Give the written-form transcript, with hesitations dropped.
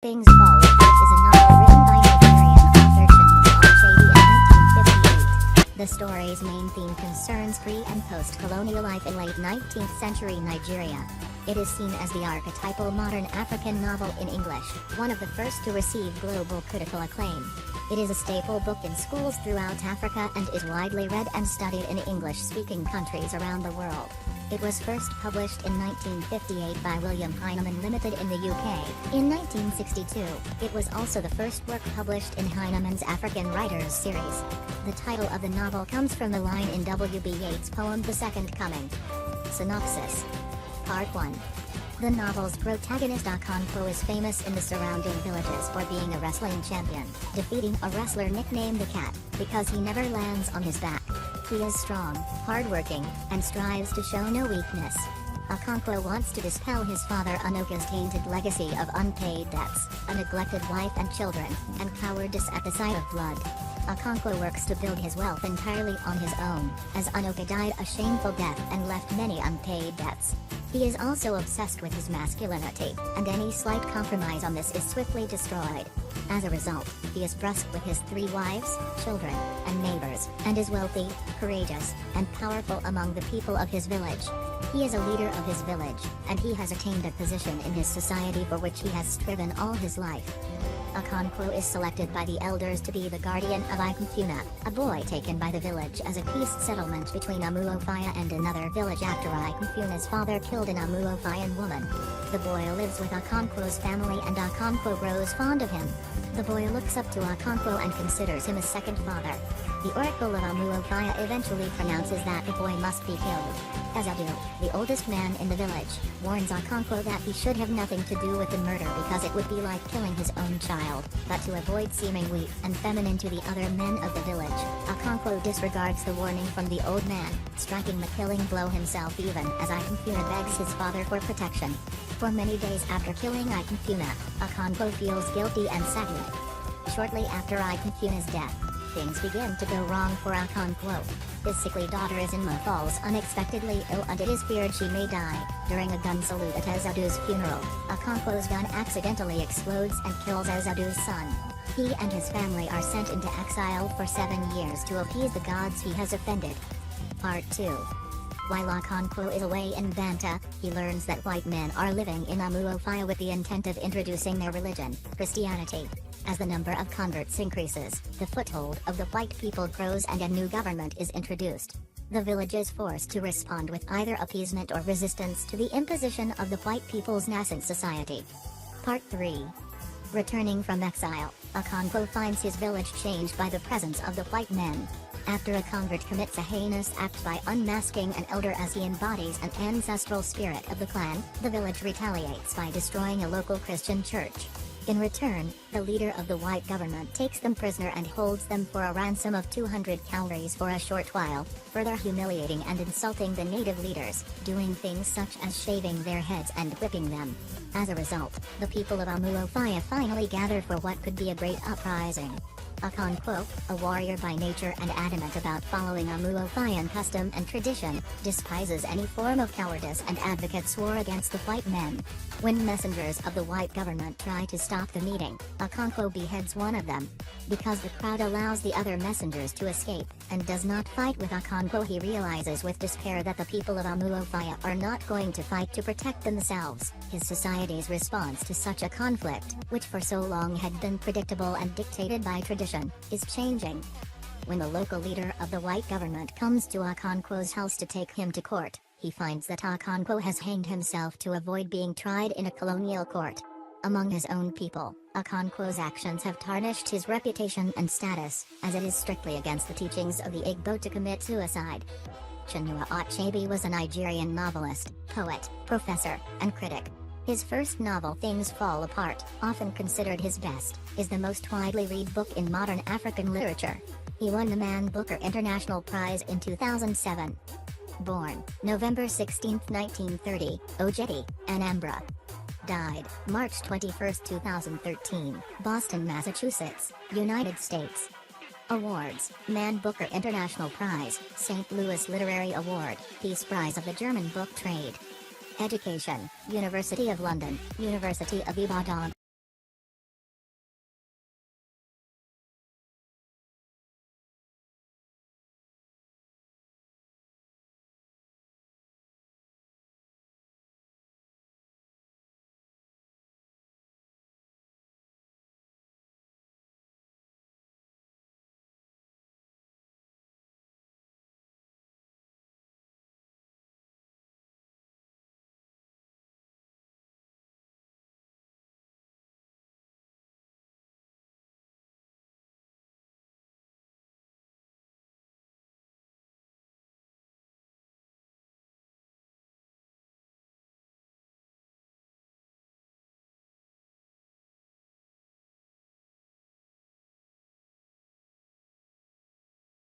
Things Fall Apart is a novel written by Nigerian author Chinua Achebe in 1958. The story's main theme concerns pre- and post-colonial life in late 19th century Nigeria. It is seen as the archetypal modern African novel in English, one of the first to receive global critical acclaim. It is a staple book in schools throughout Africa and is widely read and studied in English-speaking countries around the world. It was first published in 1958 by William Heinemann Limited in the UK. In 1962, it was also the first work published in Heinemann's African Writers series. The title of the novel comes from the line in W.B. Yeats' poem The Second Coming. Synopsis. Part 1. The novel's protagonist Okonkwo is famous in the surrounding villages for being a wrestling champion, defeating a wrestler nicknamed the Cat, because he never lands on his back. He is strong, hardworking, and strives to show no weakness. Okonkwo wants to dispel his father Anoka's tainted legacy of unpaid debts, a neglected wife and children, and cowardice at the sight of blood. Okonkwo works to build his wealth entirely on his own, as Anoka died a shameful death and left many unpaid debts. He is also obsessed with his masculinity, and any slight compromise on this is swiftly destroyed. As a result, he is brusque with his 3 wives, children, and neighbors, and is wealthy, courageous, and powerful among the people of his village. He is a leader of his village, and he has attained a position in his society for which he has striven all his life. Okonkwo is selected by the elders to be the guardian of Ikamfuna, a boy taken by the village as a peace settlement between Amuofia and another village after Ikamfuna's father killed an Amuofian woman. The boy lives with Okonkwo's family and Okonkwo grows fond of him. The boy looks up to Okonkwo and considers him a second father. The Oracle of Amuofia eventually pronounces that the boy must be killed. Ezadu, the oldest man in the village, warns Okonkwo that he should have nothing to do with the murder because it would be like killing his own child, but to avoid seeming weak and feminine to the other men of the village, Okonkwo disregards the warning from the old man, striking the killing blow himself even as Ikamfuna begs his father for protection. For many days after killing Ikamfuna, Okonkwo feels guilty and saddened. Shortly after Ikamfuna's death, things begin to go wrong for Okonkwo. His sickly daughter-in-law falls unexpectedly ill and it is feared she may die. During a gun salute at Ezadu's funeral, Okonkwo's gun accidentally explodes and kills Ezadu's son. He and his family are sent into exile for 7 years to appease the gods he has offended. Part 2. While Okonkwo is away in Banta, he learns that white men are living in Amuofia with the intent of introducing their religion, Christianity. As the number of converts increases, the foothold of the white people grows and a new government is introduced. The village is forced to respond with either appeasement or resistance to the imposition of the white people's nascent society. Part 3. Returning from exile, Okonkwo finds his village changed by the presence of the white men. After a convert commits a heinous act by unmasking an elder as he embodies an ancestral spirit of the clan, the village retaliates by destroying a local Christian church. In return, the leader of the white government takes them prisoner and holds them for a ransom of 200 calories for a short while, further humiliating and insulting the native leaders, doing things such as shaving their heads and whipping them. As a result, the people of Amuofia finally gather for what could be a great uprising. Okonkwo, a warrior by nature and adamant about following Amuofian custom and tradition, despises any form of cowardice and advocates war against the white men. When messengers of the white government try to stop the meeting, Okonkwo beheads one of them. Because the crowd allows the other messengers to escape, and does not fight with Okonkwo, he realizes with despair that the people of Amuofia are not going to fight to protect themselves. His society's response to such a conflict, which for so long had been predictable and dictated by tradition, is changing. When the local leader of the white government comes to Okonkwo's house to take him to court, he finds that Okonkwo has hanged himself to avoid being tried in a colonial court. Among his own people, Okonkwo's actions have tarnished his reputation and status, as it is strictly against the teachings of the Igbo to commit suicide. Chinua Achebe was a Nigerian novelist, poet, professor, and critic. His first novel Things Fall Apart, often considered his best, is the most widely read book in modern African literature. He won the Man Booker International Prize in 2007. Born November 16, 1930, Ojedi, Anambra. Died March 21, 2013, Boston, Massachusetts, United States. Awards: Man Booker International Prize, St. Louis Literary Award, Peace Prize of the German Book Trade. Education, University of London, University of Ibadan.